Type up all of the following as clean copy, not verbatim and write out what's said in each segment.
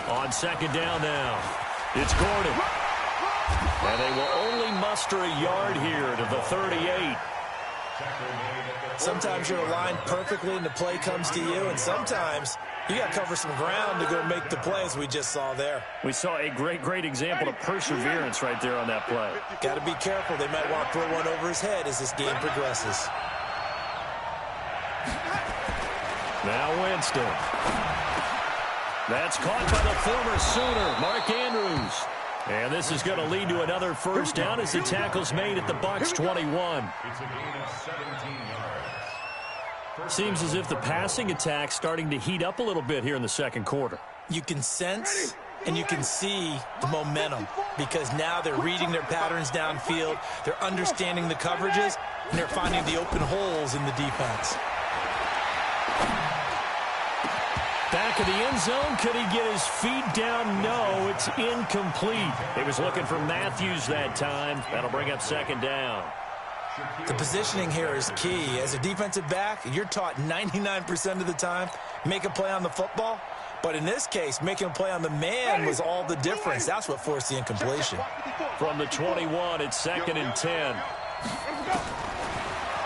On second down now, it's Gordon. And they will only muster a yard here to the 38. Sometimes you're aligned perfectly and the play comes to you, and sometimes you got to cover some ground to go make the plays we just saw there. We saw a great example of perseverance right there on that play. Got to be careful. They might want to throw one over his head as this game progresses. Now Winston. That's caught by the former Sooner, Mark Andrews. And this is going to lead to another first down as the tackle's made at the Bucs 21. It's a gain of 17 yards. Seems as if the passing attack's starting to heat up a little bit here in the second quarter. You can sense and you can see the momentum because now they're reading their patterns downfield, they're understanding the coverages, and they're finding the open holes in the defense. Back of the end zone, could he get his feet down? No, it's incomplete. He was looking for Matthews that time. That'll bring up second down. The positioning here is key. As a defensive back, you're taught 99% of the time, make a play on the football. But in this case, making a play on the man was all the difference. That's what forced the incompletion. From the 21, it's second and 10.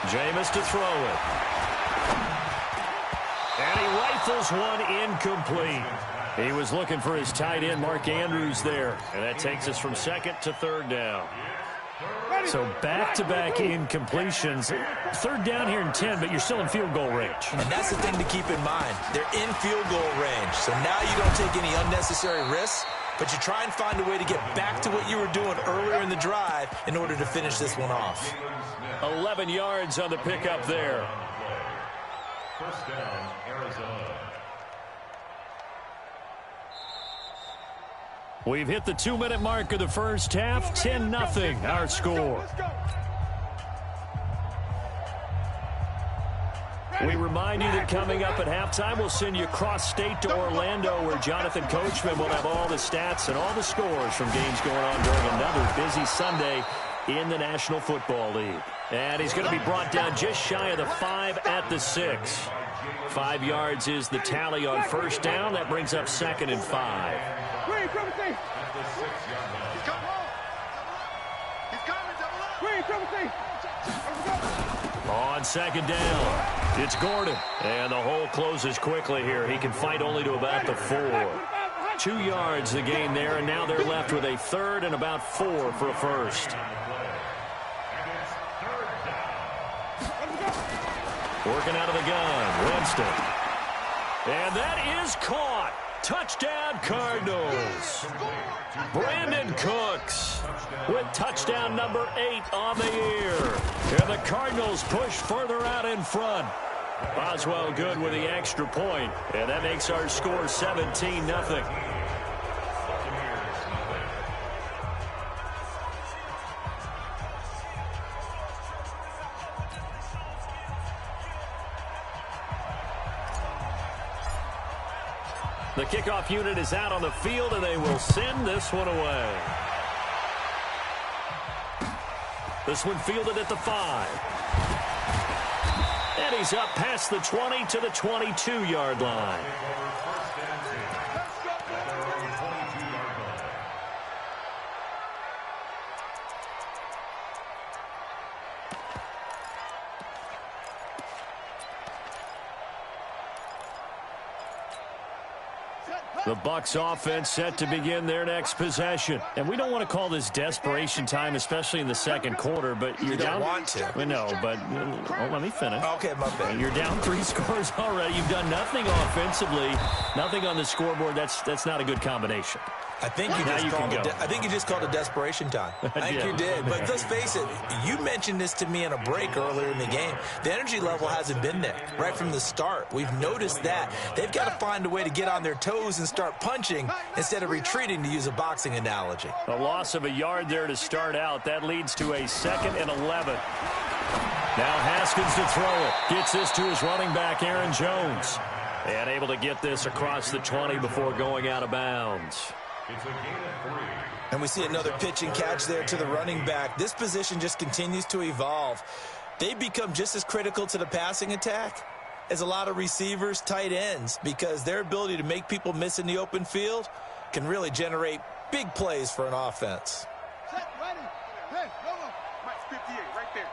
Jameis to throw it. And he rifles one incomplete. He was looking for his tight end, Mark Andrews, there. And that takes us from second to third down. So back-to-back incompletions. Third down here in 10, but you're still in field goal range. And that's the thing to keep in mind. They're in field goal range. So now you don't take any unnecessary risks, but you try and find a way to get back to what you were doing earlier in the drive in order to finish this one off. 11 yards on the pickup there. First down, Arizona. We've hit the 2-minute mark of the first half. 10-0 our score. We remind you that coming up at halftime, we'll send you cross-state to Orlando, where Jonathan Coachman will have all the stats and all the scores from games going on during another busy Sunday in the National Football League. And he's going to be brought down just shy of the 5 at the 6. 5 yards is the tally on first down. That brings up second and 5. On second down, it's Gordon. And the hole closes quickly here. He can fight only to about the 4. 2 yards the gain there, and now they're left with a third and about 4 for a first. Working out of the gun, Winston. And that is caught. Touchdown, Cardinals. Brandon Cooks with touchdown number 8 on the year. And the Cardinals push further out in front. Boswell good with the extra point, and that makes our score 17-0. The kickoff unit is out on the field, and they will send this one away. This one fielded at the 5. And he's up past the 20 to the 22-yard line. The Bucs offense set to begin their next possession. And we don't want to call this desperation time, especially in the second quarter, but you're down. You don't want to. I know, but let me finish. Okay, my bad. You're down 3 scores already. You've done nothing offensively, nothing on the scoreboard. That's not a good combination. I think you just called it desperation time. I think you did. But let's face it, you mentioned this to me in a break earlier in the game. The energy level hasn't been there right from the start. We've noticed that. They've got to find a way to get on their toes and start punching instead of retreating, to use a boxing analogy. A loss of a yard there to start out. That leads to a 2nd and 11. Now Haskins to throw it. Gets this to his running back, Aaron Jones. And able to get this across the 20 before going out of bounds. It's a gain of 3. And we see another pitch and catch there to the running back. This position just continues to evolve. they become just as critical to the passing attack as a lot of receivers, tight ends, because their ability to make people miss in the open field can really generate big plays for an offense. Check, ready. Hey, Mike's 58 right there.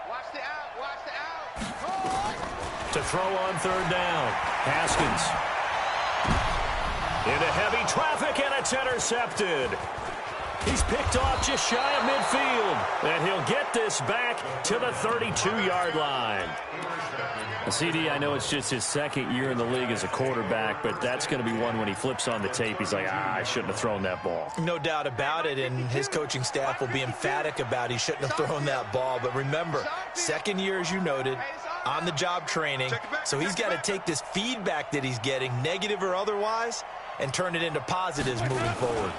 Watch the out, watch the out. To throw on third down, Haskins. Into heavy traffic, and it's intercepted. He's picked off just shy of midfield, and he'll get this back to the 32-yard line. CD, I know it's just his second year in the league as a quarterback, but that's going to be one when he flips on the tape, he's like, I shouldn't have thrown that ball. No doubt about it, and his coaching staff will be emphatic about he shouldn't have thrown that ball. But remember, second year, as you noted, on-the-job training, so he's got to take this feedback that he's getting, negative or otherwise, and turn it into positives moving forward.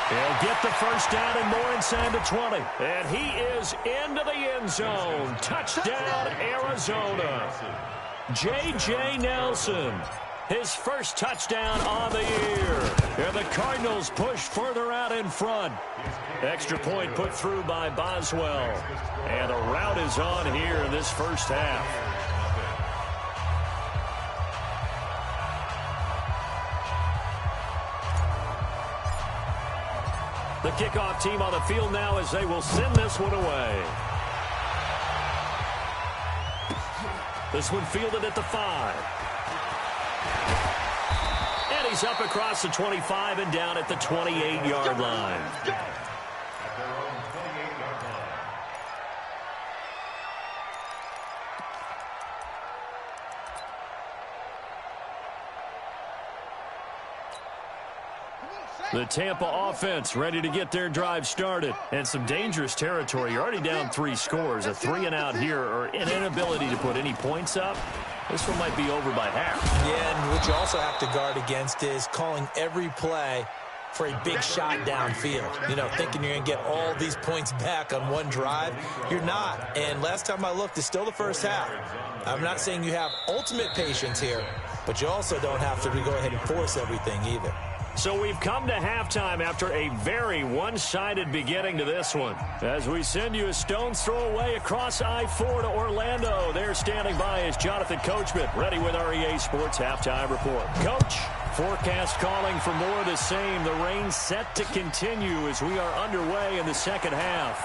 He'll get the first down and more inside the 20. And he is into the end zone. Touchdown, Arizona. J.J. Nelson, his first touchdown on the year. And the Cardinals push further out in front. Extra point put through by Boswell. And the route is on here in this first half. The kickoff team on the field now as they will send this one away. This one fielded at the 5. And he's up across the 25 and down at the 28-yard line. The Tampa offense ready to get their drive started. And some dangerous territory. You're already down 3 scores. A 3-and-out here or an inability to put any points up. This one might be over by half. Yeah, and what you also have to guard against is calling every play for a big shot downfield. You know, thinking you're going to get all these points back on one drive. You're not. And last time I looked, it's still the first half. I'm not saying you have ultimate patience here, but you also don't have to go ahead and force everything either. So we've come to halftime after a very one-sided beginning to this one. As we send you a stone's throw away across I-4 to Orlando. There standing by is Jonathan Coachman, ready with our EA Sports Halftime Report. Coach, forecast calling for more of the same. The rain set to continue as we are underway in the second half.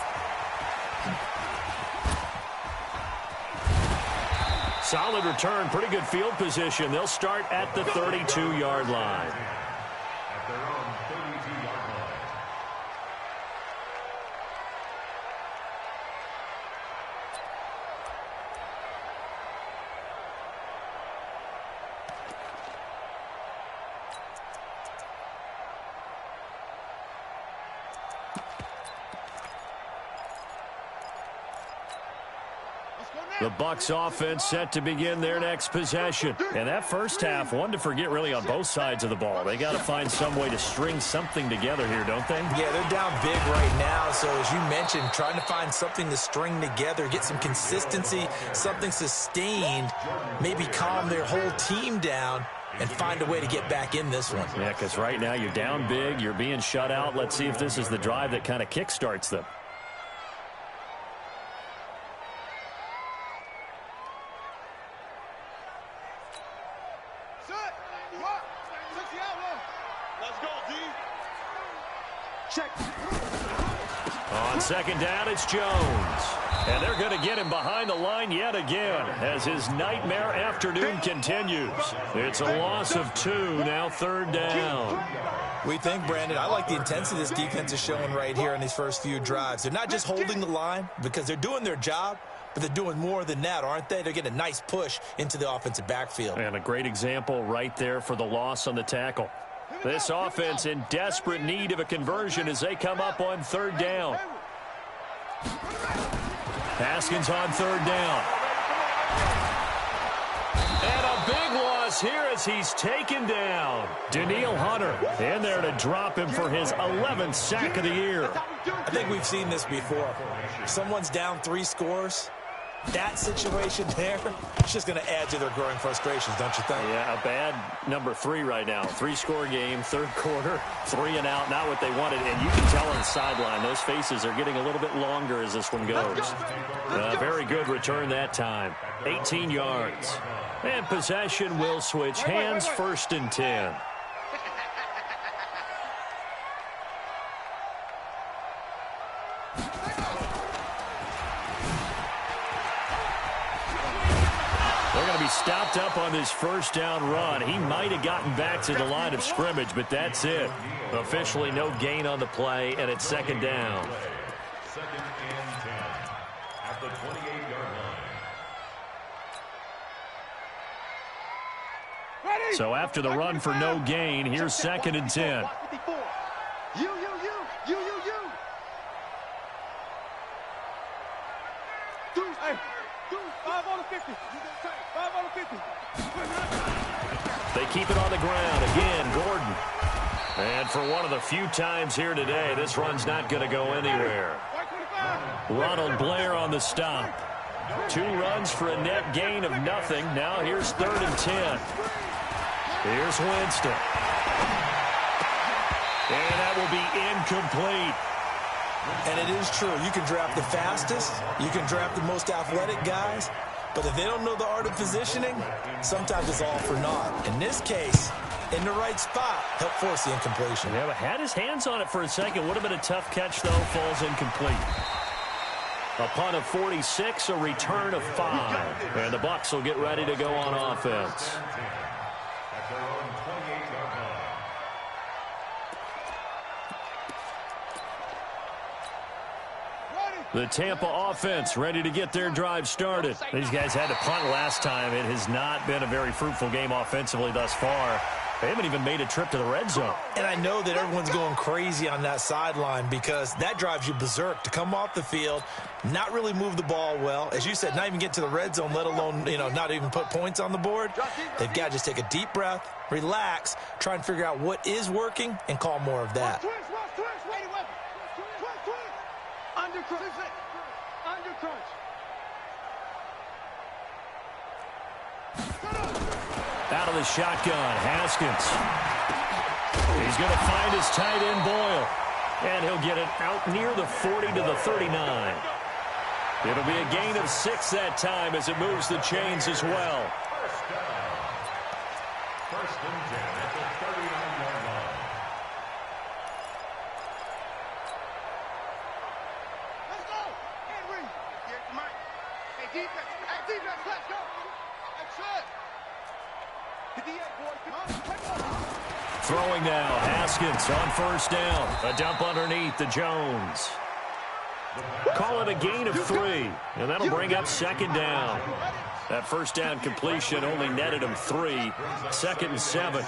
Solid return, pretty good field position. They'll start at the 32-yard line. The Bucs offense set to begin their next possession. And that first half, one to forget really on both sides of the ball. They got to find some way to string something together here, don't they? Yeah, they're down big right now. So as you mentioned, trying to find something to string together, get some consistency, something sustained, maybe calm their whole team down and find a way to get back in this one. Yeah, because right now you're down big, you're being shut out. Let's see if this is the drive that kind of kickstarts them. On second down, it's Jones. And they're going to get him behind the line yet again as his nightmare afternoon continues. It's a loss of 2, now third down. We think, Brandon, I like the intensity this defense is showing right here in these first few drives. They're not just holding the line because they're doing their job, but they're doing more than that, aren't they? They're getting a nice push into the offensive backfield. And a great example right there for the loss on the tackle. This offense in desperate need of a conversion as they come up on third down. Haskins on third down. And a big loss here as he's taken down. Danielle Hunter in there to drop him for his 11th sack of the year. I think we've seen this before. Someone's down 3 scores. That situation there, it's just going to add to their growing frustrations, don't you think? Yeah, a bad number 3 right now. 3-score game, third quarter, 3 and out, not what they wanted. And you can tell on the sideline, those faces are getting a little bit longer as this one goes. Very good return that time. 18 yards. And possession will switch hands, 1st and 10. Stopped up on this first down run. He might have gotten back to the line of scrimmage, but that's it. Officially no gain on the play, and it's 2nd down. 2nd and 10 at the 28-yard line. So after the run for no gain, here's 2nd and 10. You. 5 on the 50. 5 on the 50. They keep it on the ground. Again, Gordon. And for one of the few times here today, this run's not going to go anywhere. Ronald Blair on the stop. 2 runs for a net gain of nothing. Now here's 3rd and 10. Here's Winston. And that will be incomplete. And it is true. You can draft the fastest. You can draft the most athletic guys. But if they don't know the art of positioning, sometimes it's all for naught. In this case, in the right spot, helped force the incompletion. Yeah, but had his hands on it for a second. Would have been a tough catch, though. Falls incomplete. A punt of 46, a return of 5. And the Bucs will get ready to go on offense. At their own 28-yard line. The Tampa offense ready to get their drive started. These guys had to punt last time. It has not been a very fruitful game offensively thus far. They haven't even made a trip to the red zone. And I know that everyone's going crazy on that sideline because that drives you berserk to come off the field, not really move the ball well. As you said, not even get to the red zone, let alone, not even put points on the board. They've got to just take a deep breath, relax, try and figure out what is working, and call more of that. Under crunch. Out of the shotgun, Haskins. He's going to find his tight end, Boyle. And he'll get it out near the 40 to the 39. It'll be a gain of 6 that time as it moves the chains as well. First and 10 at the 39-yard line. Let's go. Henry. Here's Mike. Hey, defense. Let's go. That's it. Throwing now, Haskins on first down. A dump underneath to Jones. Call it a gain of 3, and that'll bring up 2nd down. That first down completion only netted him 3. 2nd and 7. At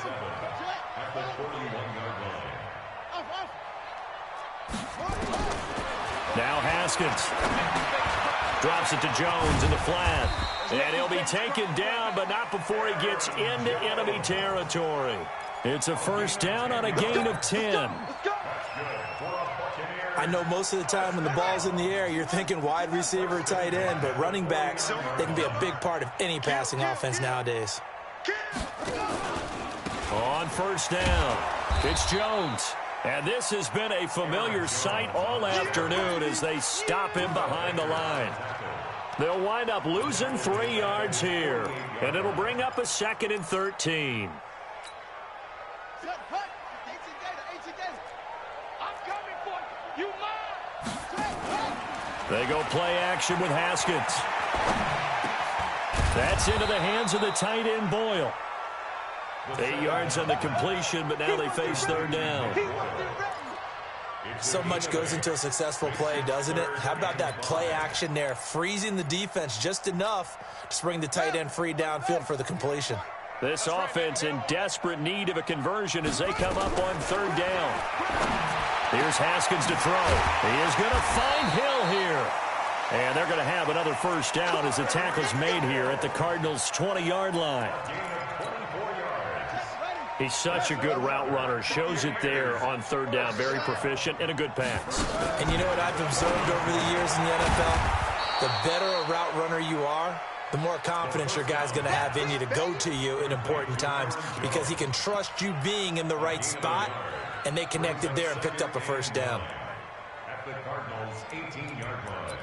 the 41-yard line. Now Haskins. Drops it to Jones in the flat. And he'll be taken down, but not before he gets into enemy territory. It's a first down on a gain of 10. I know most of the time when the ball's in the air, you're thinking wide receiver, tight end, but running backs, they can be a big part of any passing offense nowadays. On first down, it's Jones. And this has been a familiar sight all afternoon as they stop him behind the line. They'll wind up losing 3 yards here, and it'll bring up a 2nd and 13. They go play action with Haskins. That's into the hands of the tight end, Boyle. 8 yards on the completion, but now they face 3rd down. So much goes into a successful play, doesn't it? How about that play action there, freezing the defense just enough to bring the tight end free downfield for the completion. This offense in desperate need of a conversion as they come up on 3rd down. Here's Haskins to throw. He is going to find Hill here. And they're going to have another first down as the tackle's made here at the Cardinals' 20-yard line. He's such a good route runner. Shows it there on 3rd down. Very proficient and a good pass. And you know what I've observed over the years in the NFL? The better a route runner you are, the more confidence your guy's going to have in you to go to you in important times because he can trust you being in the right spot, and they connected there and picked up a first down. At the Cardinals' 18-yard line.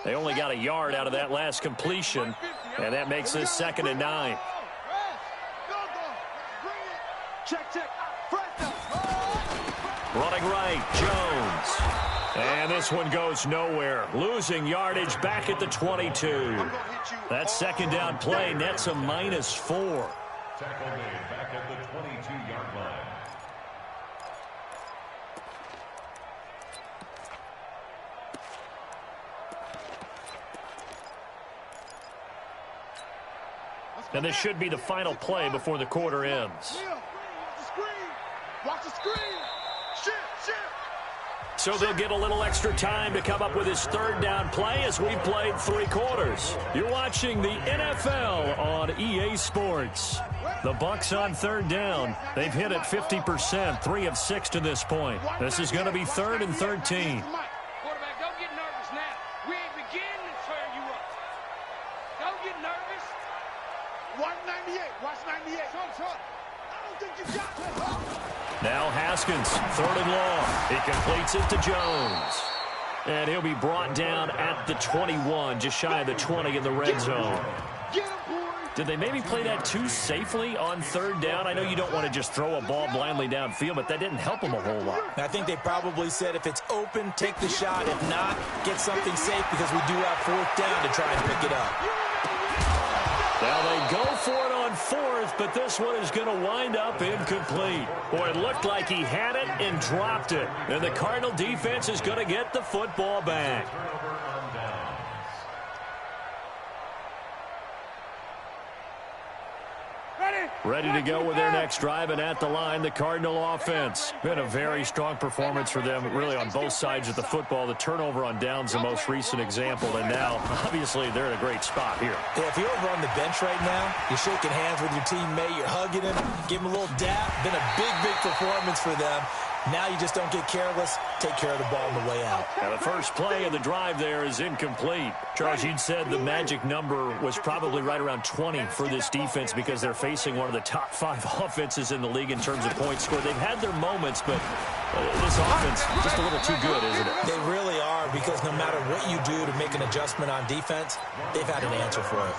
They only got a yard out of that last completion, and that makes this 2nd and 9. Running right, Jones. And this one goes nowhere. Losing yardage back at the 22. That 2nd down play nets a -4. Tackle made back at the 22-yard line. And this should be the final play before the quarter ends. Watch the screen. Shift. So they'll get a little extra time to come up with his 3rd down play as we've played 3 quarters. You're watching the NFL on EA Sports. The Bucs on 3rd down. They've hit it 50%, 3 of 6 to this point. This is going to be 3rd and 13. Quarterback, don't get nervous now. We ain't beginning to tear you up. Don't get nervous. Watch 98. Watch 98. I don't think you got this. Now Haskins, 3rd and long. He completes it to Jones. And he'll be brought down at the 21, just shy of the 20 in the red zone. Did they maybe play that too safely on 3rd down? I know you don't want to just throw a ball blindly downfield, but that didn't help them a whole lot. I think they probably said if it's open, take the shot. If not, get something safe because we do have 4th down to try and pick it up. Now they go for it on 4th, but this one is going to wind up incomplete. Boy, it looked like he had it and dropped it. And the Cardinal defense is going to get the football back. Ready to go with their next drive, and at the line, the Cardinal offense. Been a very strong performance for them, really, on both sides of the football. The turnover on downs, the most recent example, and now, obviously, they're in a great spot here. Yeah, if you're over on the bench right now, you're shaking hands with your teammate, you're hugging him, give him a little dap. Been a big performance for them. Now you just don't get careless. Take care of the ball on the way out. Now the first play of the drive there is incomplete. Charles, you'd said the magic number was probably right around 20 for this defense because they're facing one of the top 5 offenses in the league in terms of points scored. They've had their moments, but this offense just a little too good, isn't it? They really are, because no matter what you do to make an adjustment on defense, they've had an answer for it.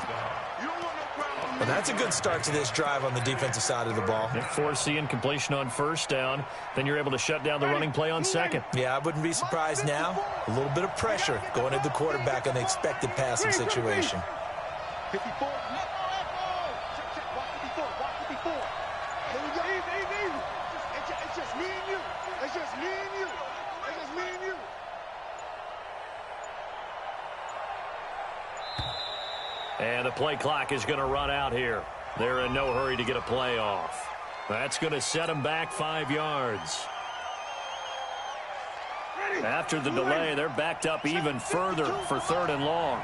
Well, that's a good start to this drive on the defensive side of the ball. Forcing incompletion on 1st down. Then you're able to shut down the running play on 2nd. Yeah, I wouldn't be surprised now. A little bit of pressure going at the quarterback on the expected passing situation. 54. Watch 54. Here we go. Easy. It's just me and you. It's just me and you. And the play clock is going to run out here. They're in no hurry to get a play off. That's going to set them back 5 yards. After the delay, they're backed up even further for 3rd and long.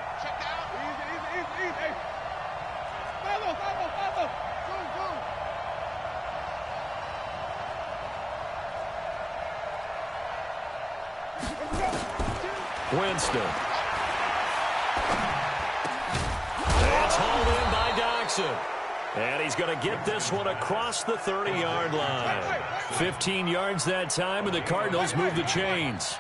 Winston. It's hauled in by Doxson. And he's going to get this one across the 30-yard line. 15 yards that time, and the Cardinals move the chains.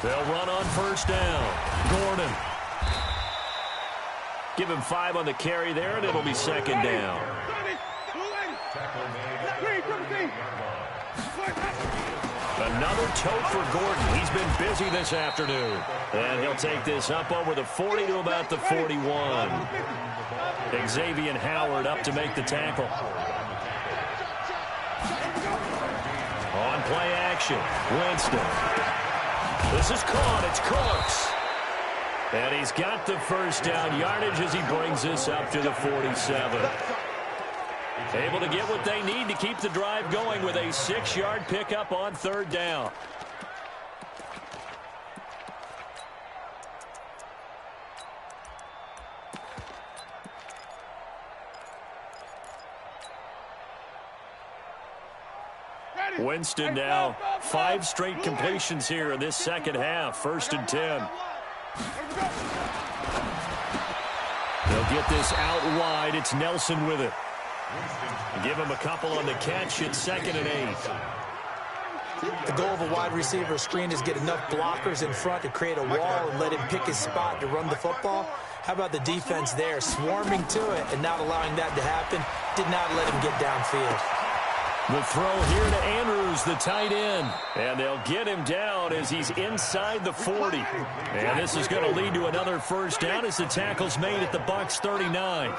They'll run on 1st down. Gordon. Give him 5 on the carry there, and it'll be 2nd down. Another tote for Gordon. He's been busy this afternoon. And he'll take this up over the 40 to about the 41. Xavier Howard up to make the tackle. On play action, Winston. This is caught. It's Cooks. And he's got the 1st down yardage as he brings this up to the 47. Able to get what they need to keep the drive going with a 6-yard pickup on 3rd down. Winston now 5 straight completions here in this second half. 1st and 10. They'll get this out wide. It's Nelson with it. Give him a couple on the catch. It's 2nd and 8. The goal of a wide receiver screen is get enough blockers in front to create a wall and let him pick his spot to run the football. How about the defense there, swarming to it and not allowing that to happen? Did not let him get downfield. The throw here to Andrews, the tight end. And they'll get him down as he's inside the 40. And this is going to lead to another first down as the tackle's made at the Bucs 39.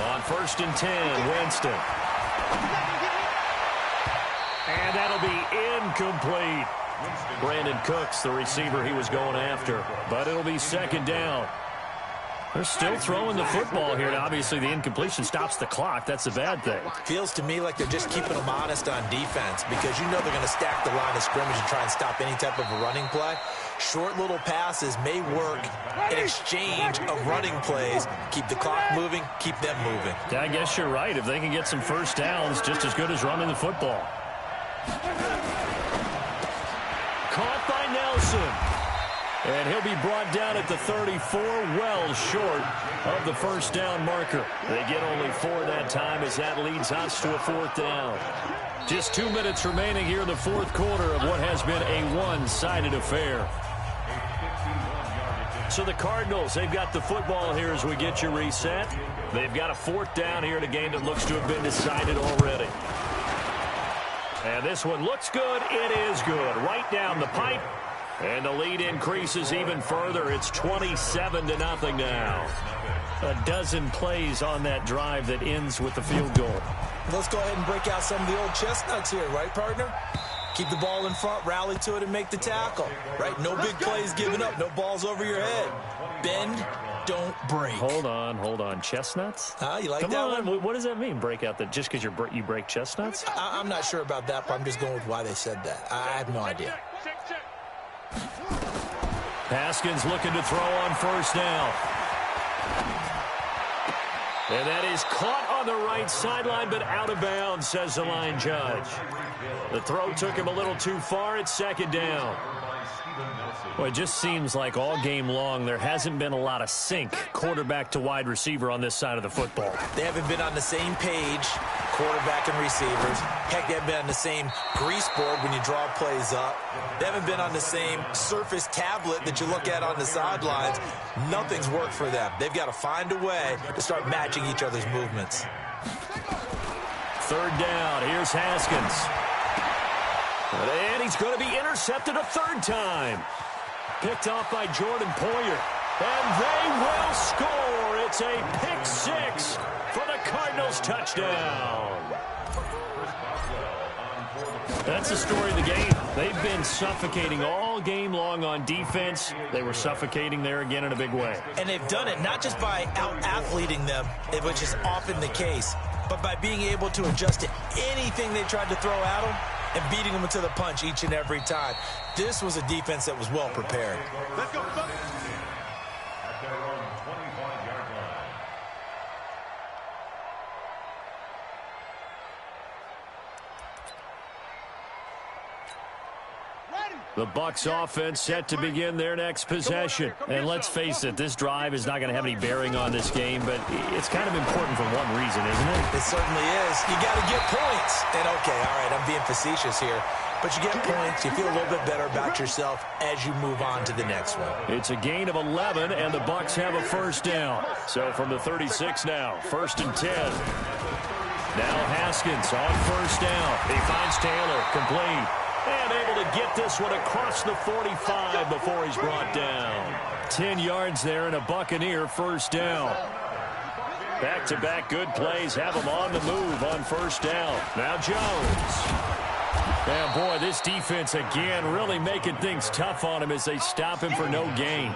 On 1st and 10, Winston. And that'll be incomplete. Brandon Cooks, the receiver he was going after. But it'll be 2nd down. They're still throwing the football here. Now, obviously, the incompletion stops the clock. That's a bad thing. Feels to me like they're just keeping them honest on defense because you know they're going to stack the line of scrimmage and try and stop any type of a running play. Short little passes may work in exchange of running plays. Keep the clock moving, keep them moving. Yeah, I guess you're right. If they can get some first downs, just as good as running the football. Caught by Nelson. And he'll be brought down at the 34, well short of the first down marker. They get only 4 that time as that leads us to a 4th down. Just 2 minutes remaining here in the 4th quarter of what has been a one-sided affair. So the Cardinals, they've got the football here as we get you reset. They've got a 4th down here in a game that looks to have been decided already. And this one looks good. It is good. Right down the pipe. And the lead increases even further. It's 27-0 now. A dozen plays on that drive that ends with the field goal. Let's go ahead and break out some of the old chestnuts here, right, partner? Keep the ball in front, rally to it, and make the tackle. Right? No big plays given up. No balls over your head. Bend, don't break. Hold on. Chestnuts? You like Come that on. one? What does that mean, break out that just because you break chestnuts? I'm not sure about that, but I'm just going with why they said that. I have no idea. Haskins looking to throw on 1st down. And that is caught on the right sideline, but out of bounds, says the line judge. The throw took him a little too far. It's 2nd down. Well, it just seems like all game long there hasn't been a lot of sync quarterback to wide receiver on this side of the football. They haven't been on the same page, quarterback and receivers. Heck, they haven't been on the same grease board when you draw plays up. They haven't been on the same surface tablet that you look at on the sidelines. Nothing's worked for them. They've got to find a way to start matching each other's movements. 3rd down. Here's Haskins. And he's going to be intercepted a 3rd time. Picked off by Jordan Poyer. And they will score. It's a pick 6 for the Cardinals touchdown. That's the story of the game. They've been suffocating all game long on defense. They were suffocating there again in a big way. And they've done it not just by out-athleting them, which is often the case, but by being able to adjust to anything they tried to throw at them and beating them to the punch each and every time. This was a defense that was well prepared. Let's go, son. At their own 25-yard line. The Bucs offense set to begin their next possession. And let's face it, this drive is not going to have any bearing on this game, but it's kind of important for one reason, isn't it? It certainly is. You got to get points. And okay, all right, I'm being facetious here. But you get points, you feel a little bit better about yourself as you move on to the next one. It's a gain of 11, and the Bucs have a 1st down. So from the 36 now, 1st and 10. Now Haskins on 1st down. He finds Taylor, complete. And able to get this one across the 45 before he's brought down. 10 yards there and a Buccaneer 1st down. Back-to-back good plays have him on the move on 1st down. Now Jones. And boy, this defense again really making things tough on him as they stop him for no gain.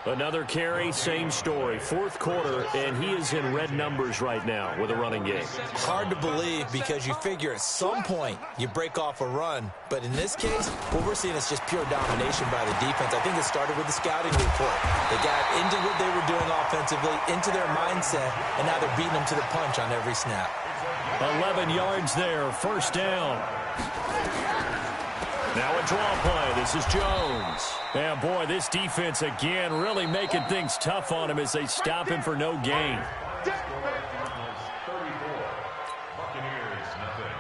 Another carry, same story. Fourth quarter, and he is in red numbers right now with a running game. Hard to believe because you figure at some point you break off a run. But in this case, what we're seeing is just pure domination by the defense. I think it started with the scouting report. They got into what they were doing offensively, into their mindset, and now they're beating them to the punch on every snap. 11 yards there, first down. Now a draw play. This is Jones. And boy, this defense again really making things tough on him as they stop him for no gain. 34. Buccaneers, nothing.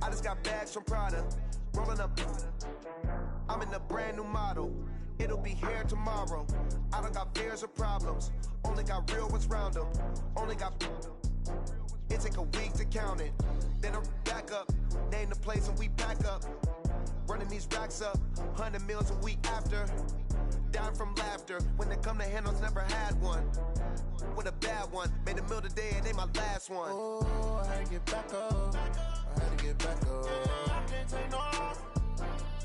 I just got bags from Prada, rolling up. I'm in a brand new model. It'll be here tomorrow. I don't got fears or problems. Only got real ones round them. Only got. It take a week to count it. Then I back up. Name the place and we pack up. Running these racks up. 100 meals a week after. Down from laughter. When they come to handles, never had one. With a bad one. Made a meal today and they my last one. Oh, I had to get back up. I had to get back up. I can't take no off.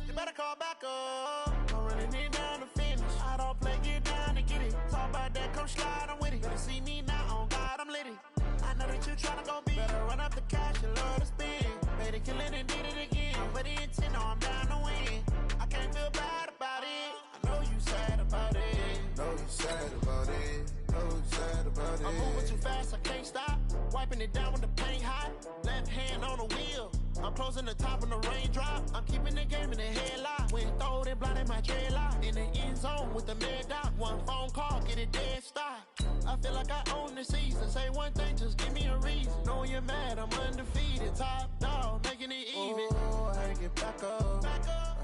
You better call back up. I'm running it down to finish. I don't play, get down to get it. Talk about that, come slide, I'm with it. Better see me now, on God, I'm litty. I know that you tryna go big. Better run up the cash, you love to spend. Made a killing and did it again. But the intent, no, I'm down to win. I can't feel bad about it. I know you sad about it. Know you sad about it. Know you sad about it. I'm moving too fast, I can't stop. Wiping it down when the paint hot. Left hand on the wheel. I'm closing the top when the raindrop. I'm keeping the game in the headlock. When throwed and blinded my dreadlock. In the end zone with the mad dot. One phone call, get it dead stop. I feel like I own the season. Say one thing, just give me a reason. Knowing you're mad, I'm undefeated. Top dog, making it even. Oh, I had to get back up. I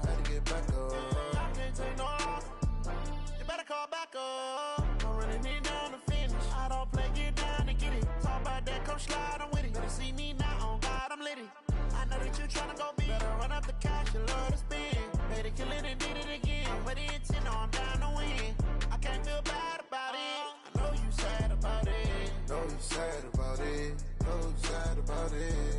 had to get back up. I can't take no off. You better call back up. I'm running it down to finish. I don't play, get down to get it. Talk about that, come slide, I'm with it. Better see me now, on God, I'm litty. I know that you tryna go big. Better run up the cash, you love to spend. Made a killing and did it again. But the intent, no, I'm down to win. I can't feel bad about it. I know you sad about it. Know you sad about it. Know you sad about it.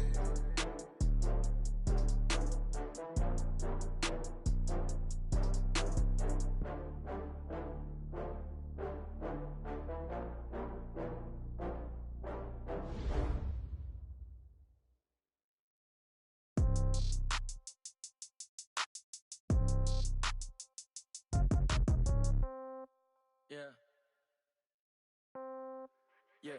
Yeah. Hey,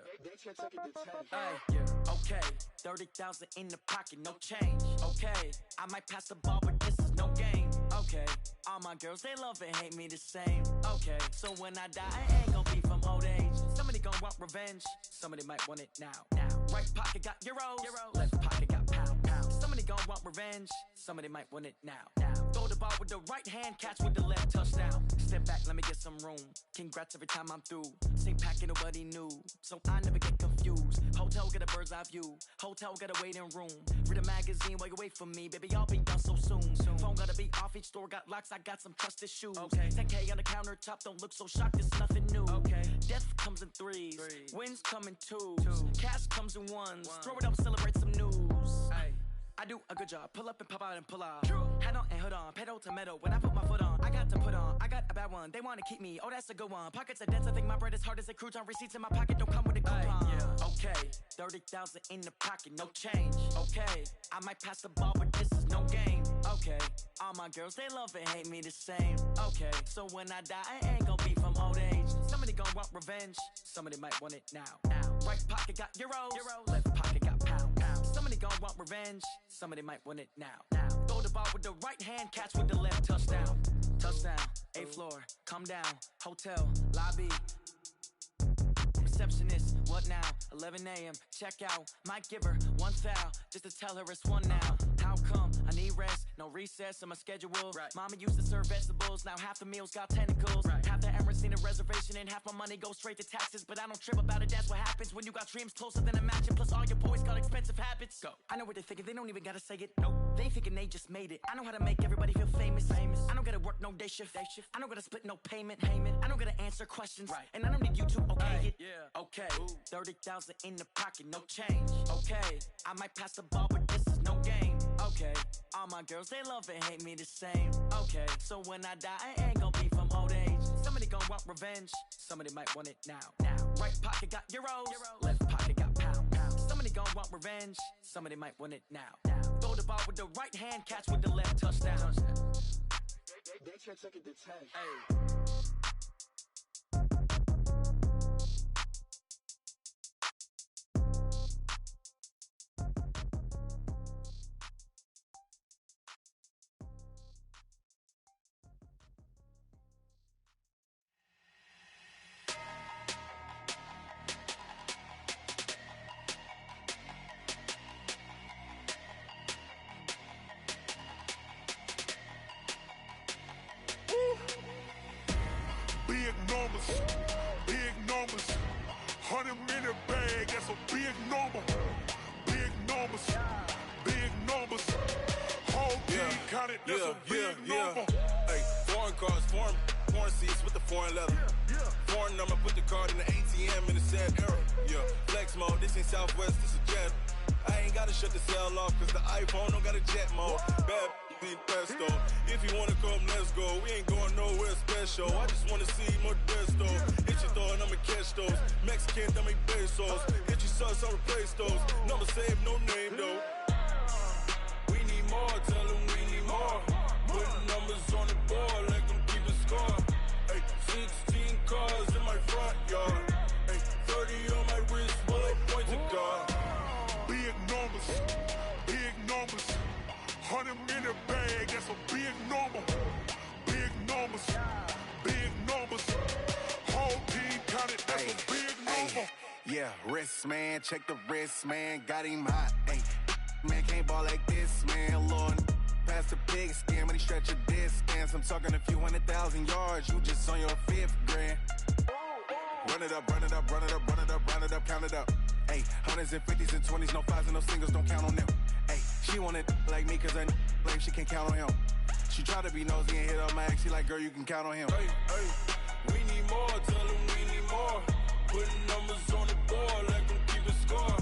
yeah. Okay. 30,000 in the pocket, no change. Okay. I might pass the ball, but this is no game. Okay. All my girls, they love and hate me the same. Okay. So when I die, I ain't gon' be from old age. Somebody gon' want revenge. Somebody might want it now. Right pocket got euros. Left pocket got pound. Somebody gon' want revenge. Somebody might want it now. Throw the ball with the right hand, catch with the left, touchdown. Step back, let me get some room. Congrats every time I'm through. Same packet, nobody knew. So I never get confused. Hotel get a bird's eye view. Hotel got a waiting room. Read a magazine while you wait for me. Baby, I'll be done so soon. Phone gotta be off, each store got locks. I got some trusted shoes. Okay. 10K on the countertop, don't look so shocked, it's nothing new. Okay. Death comes in threes. Wins come in twos. Cash comes in ones. Throw it up, celebrate some news. Ay. I do a good job. Pull up and pop out and pull out. True. Head on and hood on. Pedal to metal. When I put my foot on, I got to put on. I got a bad one. They want to keep me. Oh, that's a good one. Pockets are dense. I think my bread is hard as a crouton. Receipts in my pocket don't come with a coupon. Yeah. Okay. 30,000 in the pocket. No change. Okay. I might pass the ball, but this is no game. Okay. All my girls, they love and hate me the same. Okay. So when I die, I ain't gonna be from old age. Somebody gonna want revenge. Somebody might want it now. Right pocket got euros. Left pocket got pound. Somebody gon' want revenge. Somebody might want it now. Throw the ball with the right hand, catch with the left, touchdown. touchdown, 8th floor, come down, hotel, lobby. Receptionist, what now? 11 a.m., check out. Might give her one foul, just to tell her it's one now. How come? I need rest, no recess on my schedule. Right. Mama used to serve vegetables, now half the meals got tentacles. Right. Half the errands need a reservation and half my money goes straight to taxes. But I don't trip about it, that's what happens when you got dreams closer than a mansion. Plus all your boys got expensive habits. Go. I know what they're thinking, they don't even gotta say it. Nope. They ain't thinking they just made it. I know how to make everybody feel famous. I don't gotta work no day shift. I don't gotta split no payment. I don't gotta answer questions. Right. And I don't need you to okay it. Yeah. Okay, 30,000 in the pocket, no change. Okay, I might pass the ball, but this is no game. Okay, all my girls, they love and hate me the same. Okay, so when I die, I ain't gonna be from old age. Somebody gonna want revenge, somebody might want it now. Right pocket got euros, left pocket got pounds. Somebody gonna want revenge, somebody might want it now. Throw the ball with the right hand, catch with the left, touchdown. They can't take it to 10. Hey. Big numbers, 100-minute bag, that's a big number. Big numbers, whole team counted, that's a big number. Hey, foreign cars, foreign seats with the foreign leather. Foreign number, put the card in the ATM in the sad era. Yeah, flex mode, this ain't Southwest, this is Jet. I ain't gotta shut the cell off, cause the iPhone don't got a jet mode. Bad be pesto. If you wanna come, let's go. We ain't going nowhere special. I just wanna see more desto. Hit your door and I'ma catch those. Mexican, dummy pesos. Hit your sus, I'll replace those. Number save, no name though. We need more, tell them we need more. Putting numbers on the board, let them keep a score. Hey, 16 cars in my front yard. Hey, 30 on my wrist, while I point to God. Big numbers, 100-minute bag, that's a big number. Big numbers, whole team counted, that's a big number. Yeah, wrist man, check the wrist man, got him hot. Ay, man can't ball like this, man. Lord, pass the pig skin when he stretch a distance. I'm talking a few 100,000 yards, you just on your 5th grand. Run it up, count it up. Ay, 100s and 50s and 20s, no 5s and no singles, don't count on them. Ay, she want it like me cause I like she can count on him. She try to be nosy and hit up my ex, she like, girl, you can count on him. Hey, we need more, tell them we need more. Putting numbers on the board, let them keep a score.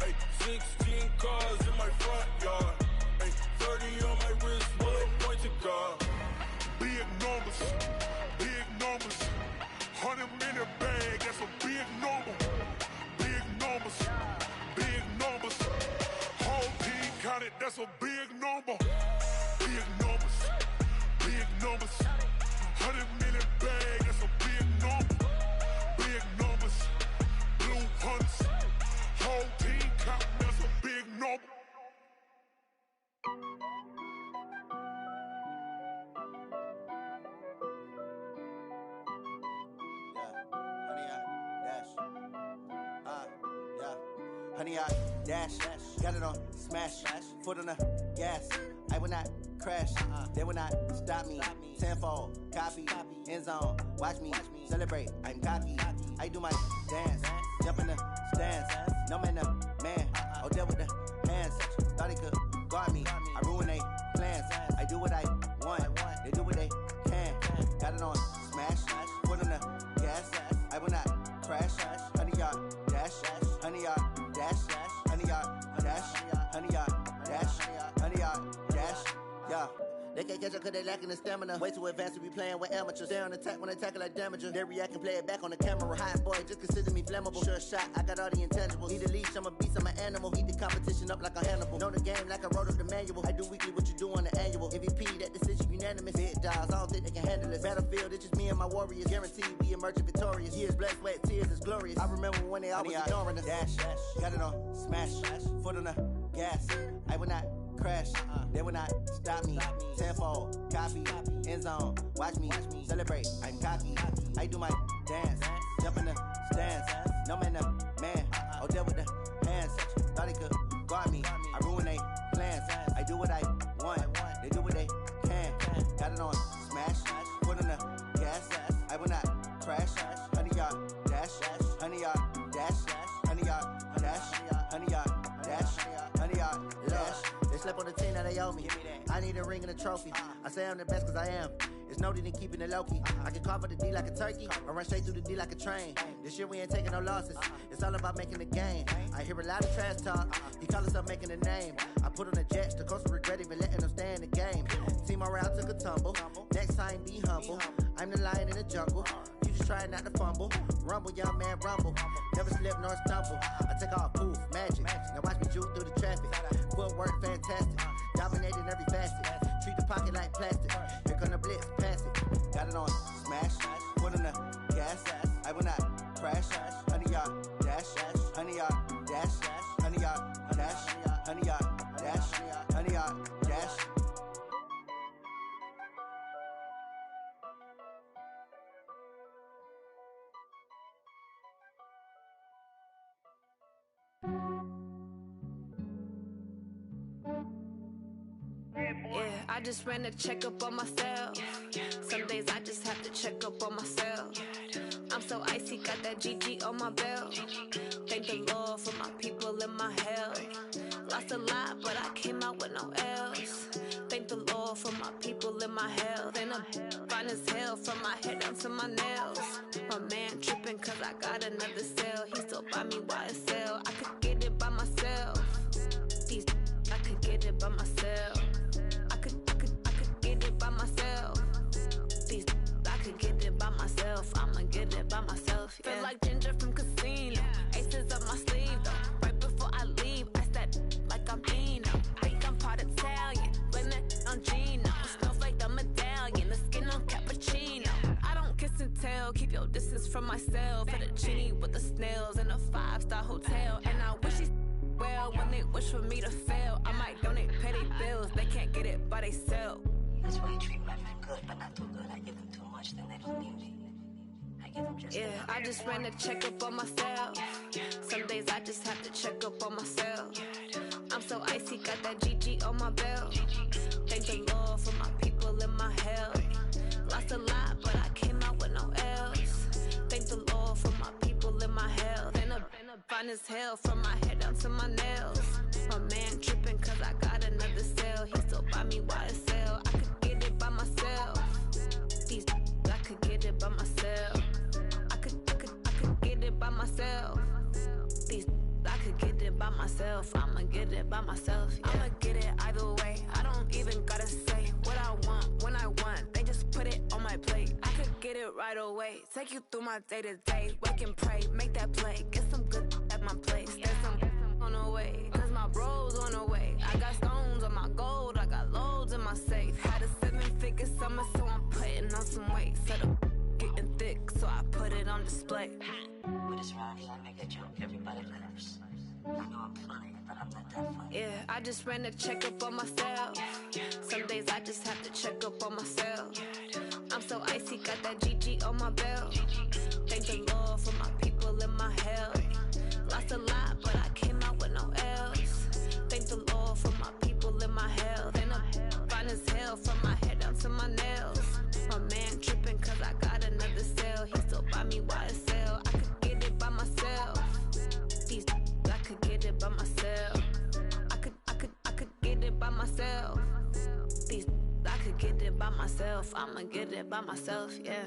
Hey, 16 cars in my front yard. Hey, 30 on my wrist, while I point to God. Big numbers, 100-minute bag, that's a big number. Big numbers, whole team counted, that's a big number. Big numbers, 100-minute bag, that's a big number. Big numbers, blue hunts, whole team counted, that's a big number. Honey, I dash, got it on smash, foot on the gas. I will not crash, they will not stop me. Tenfold, copy, end zone, watch me celebrate. I'm cocky, I do my dance, jump in the stands. No man, oh, deal with the hands. Thought he could guard me, I ruin they plans. I do what I want, they do what they can. Got it on smash, foot on the gas. I will not crash, honey, yard dash, honey, yard dash, honey, yard dash, honey, yard dash, honey, yard dash, yeah. They can't catch up cause they lacking the stamina. Way too advanced to be playing with amateurs. Stay on attack when they tackle like damager. They react and play it back on the camera. Hot boy, just consider me flammable. Sure shot, I got all the intangibles. Need a leash, I'm a beast, I'm an animal. Heat the competition up like a Hannibal. Know the game like I wrote up the manual. I do weekly what you do on the annual. MVP, that decision unanimous. Big dogs, I don't think they can handle it. Battlefield, it's just me and my warriors. Guaranteed we emerging victorious. Years, blood, sweat, tears, it's glorious. I remember when they always ignoring us. Dash, got it on smash, foot on the gas. I will not crash, they will not stop me. Tenfold, copy, end zone, watch me celebrate. I'm cocky, I do my dance, jump in the stands. No man, man, I'll deal with the hands. Thought he could guard me, I ruin they plans. I do what I want, they do what they can. Got it on smash, put on the gas. I will not crash. 100-yard dash, 100-yard dash, 100-yard dash, 100-yard dash, 100-yard dash. They slept on the team that they owe me. I need a ring and a trophy. I say I'm the best cause I am. It's noted in keeping it low-key. I can carve for the D like a turkey, or run straight through the D like a train. This year we ain't taking no losses. It's all about making the game. I hear a lot of trash talk. He call himself making a name. I put on the Jets. The coach regret even letting them stay in the game. Team morale took a tumble. Next time be humble. I'm the lion in the jungle. You just try not to fumble. Rumble, young man, rumble. Never slip nor stumble. I take off, poof, magic. Now watch me juke through the traffic. Footwork fantastic. Dominating every facet. Treat the pocket like plastic. Here come the blitz, pass it. Got it on smash. Put on the gas. I will not crash. 100-yard dash. 100-yard dash. 100-yard dash. 100-yard dash. 100-yard dash. Yeah, I just ran a checkup on myself. Some days I just have to check up on myself. I'm so icy, got that GG on my belt. Thank the Lord for my people in my health. Lost a lot, but I came out with no L's. Thank the Lord for my people in my health. And I'm fine as hell from my head down to my nails. My man tripping cause I got another cell. He still buy me YSL. I could get it by myself. These I could get it by myself. I could get it by myself. These I could get it by myself. I'ma get it by myself. Yeah. Feel like Ginger from Casino. Aces up my sleeve though. Right before I leave, I said like I'm Dino. Think I'm part Italian. Blame it on Gino. Smells like the medallion. The skin on cappuccino. I don't kiss and tell. Keep your distance from myself. For the genie with the snails in a 5-star hotel. And I wish he's well when they wish for me to fail. I might donate petty bills. They can't get it by they sell. That's why you treat my men good, but not too good. I give them too much, then they don't need me. I give them just enough. I just ran a checkup on myself. Some days I just have to check up on myself. I'm so icy, got that GG on my belt. Thank the Lord for my people in my health. Lost a lot, but I came out with no L's. Thank the Lord for my people in my health. And I'm fine as hell from my head down to my nails. My man tripping cause I got another cell. He still buy me YSL. I could get it by myself. These I could get it by myself. I could get it by myself. These I could get it by myself. I'ma get it by myself. Yeah. I'ma get it either way. I don't even gotta say what I want when I want. They just put it on my plate. I could get it right away. Take you through my day to day. Wake and pray, make that play. Get some good at my place. There's some on the way. Cause my bro's on the way. I got stones on my gold. I got loads in my safe. Had a 7-figure summer, so I'm putting on some weight. Set up getting thick, so I put it on display. With this rhyme, I make a joke, everybody laughs. I know I'm funny, but I'm not that funny. Yeah, I just ran a checkup on myself. Some days I just have to check up on myself. I'm so icy, got that GG on my belt. Thank the Lord for my people in my health. Lost a lot, but I came out with no L's. Thank the Lord for my people in my health. And I'm fine as hell from my head down to my nails. My man tripping cause I got another cell. He still buy me YSL. I could get it by myself. These I could get it by myself. I could get it by myself. These I could get it by myself. I'ma get it by myself, yeah.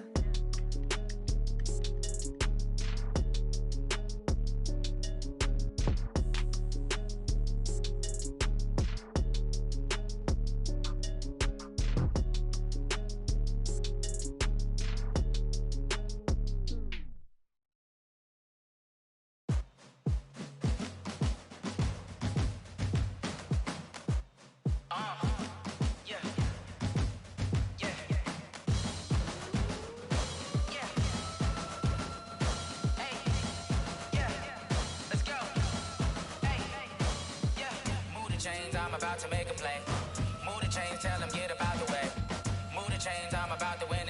I'm about to make a play. Move the chains, tell them get up out the way. Move the chains, I'm about to win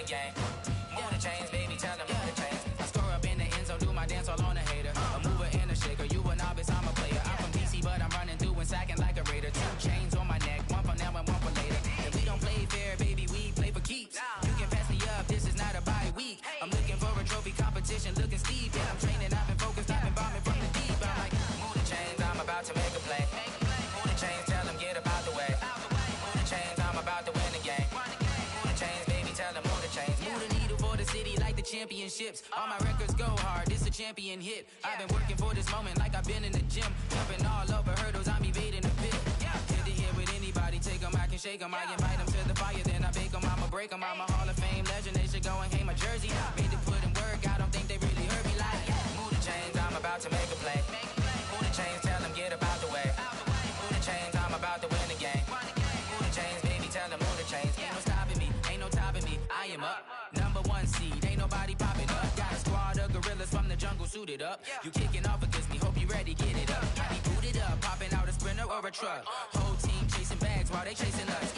championships. All my records go hard, this a champion hit. I've been working for this moment like I've been in the gym. Jumping all over hurdles, I'm evading the pit. Head to head with anybody, take them, I can shake them. I invite them to the fire, then I bake them, I'ma break them. I'm a Hall of Fame legend, they should go and hang my jersey. Made to put in work, I don't think they really heard me like. Move the chains, I'm about to make a play. Move the chains, tell them get up out the way. Move the chains, I'm about to win the game. Move the chains, baby, tell them move the chains. Ain't no stopping me, ain't no topping me. I am up, number one seed, ain't nobody popping up. Got a squad of gorillas from the jungle suited up. You kicking off against me, hope you ready, get it up. I be booted up, popping out a sprinter or a truck. Whole team chasing bags while they chasing us.